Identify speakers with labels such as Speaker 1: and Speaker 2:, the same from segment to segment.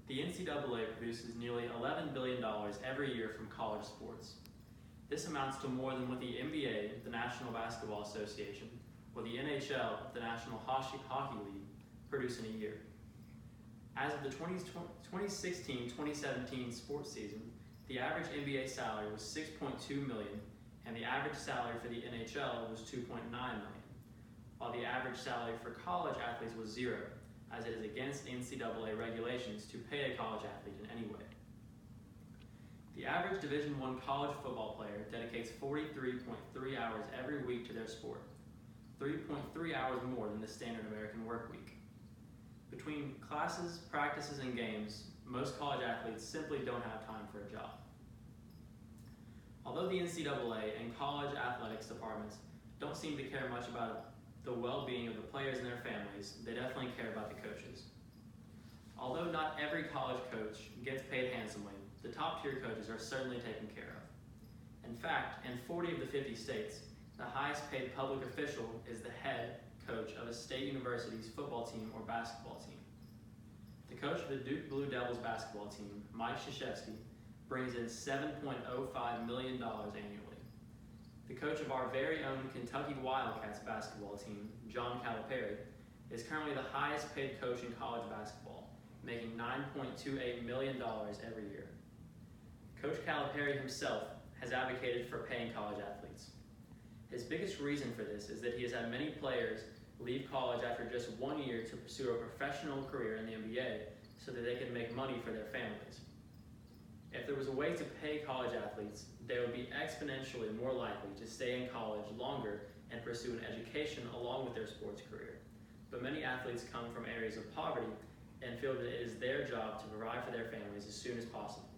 Speaker 1: The NCAA produces nearly $11 billion every year from college sports. This amounts to more than what the NBA, the National Basketball Association, or the NHL, the National Hockey League, produce in a year. As of the 2016-2017 sports season, the average NBA salary was $6.2 million, and the average salary for the NHL was $2.9 million, while the average salary for college athletes was zero, as it is against NCAA regulations to pay a college athlete in any way. The average Division I college football player dedicates 43.3 hours every week to their sport, 3.3 hours more than the standard American work week. Between classes, practices, and games, most college athletes simply don't have time for a job. Although the NCAA and college athletics departments don't seem to care much about the well-being of the players and their families, they definitely care about the coaches. Although not every college coach gets paid handsomely, the top-tier coaches are certainly taken care of. In fact, in 40 of the 50 states, the highest-paid public official is the head coach of a state university's football team or basketball team. The coach of the Duke Blue Devils basketball team, Mike Krzyzewski, brings in $7.05 million annually. The coach of our very own Kentucky Wildcats basketball team, John Calipari, is currently the highest-paid coach in college basketball, making $9.28 million every year. Coach Calipari himself has advocated for paying college athletes. His biggest reason for this is that he has had many players leave college after just 1 year to pursue a professional career in the NBA so that they can make money for their families. If there was a way to pay college athletes, they would be exponentially more likely to stay in college longer and pursue an education along with their sports career. But many athletes come from areas of poverty and feel that it is their job to provide for their families as soon as possible.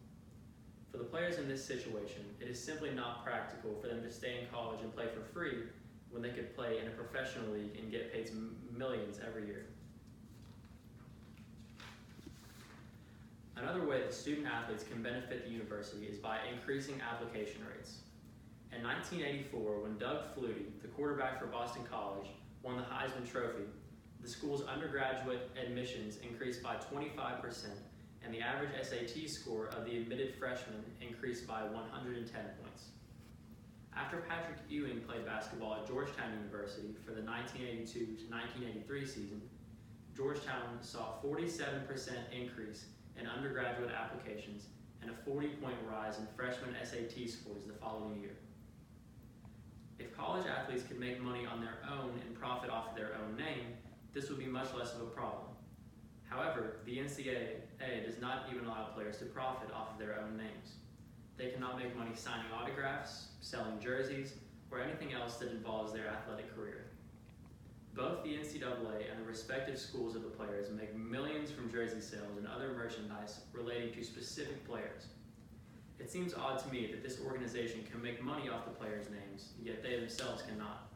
Speaker 1: For the players in this situation, it is simply not practical for them to stay in college and play for free when they could play in a professional league and get paid millions every year. Another way that student athletes can benefit the university is by increasing application rates. In 1984, when Doug Flutie, the quarterback for Boston College, won the Heisman Trophy, the school's undergraduate admissions increased by 25%, and the average SAT score of the admitted freshmen increased by 110 points. After Patrick Ewing played basketball at Georgetown University for the 1982 to 1983 season, Georgetown saw a 47% increase in undergraduate applications and a 40-point rise in freshman SAT scores the following year. If college athletes could make money on their own and profit off of their own name, this would be much less of a problem. However, the NCAA does not even allow players to profit off of their own names. They cannot make money signing autographs, selling jerseys, or anything else that involves their athletic career. Both the NCAA and the respective schools of the players make millions from jersey sales and other merchandise relating to specific players. It seems odd to me that this organization can make money off the players' names, yet they themselves cannot.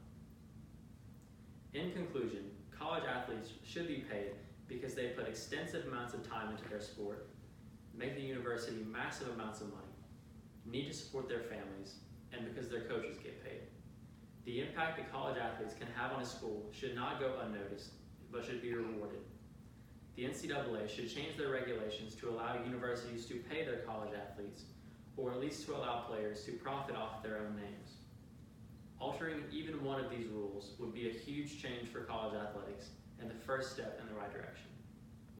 Speaker 1: In conclusion, college athletes should be paid because they put extensive amounts of time into their sport, make the university massive amounts of money, need to support their families, and because their coaches get paid. The impact that college athletes can have on a school should not go unnoticed, but should be rewarded. The NCAA should change their regulations to allow universities to pay their college athletes, or at least to allow players to profit off their own names. Altering even one of these rules would be a huge change for college athletics and the first step in the right direction.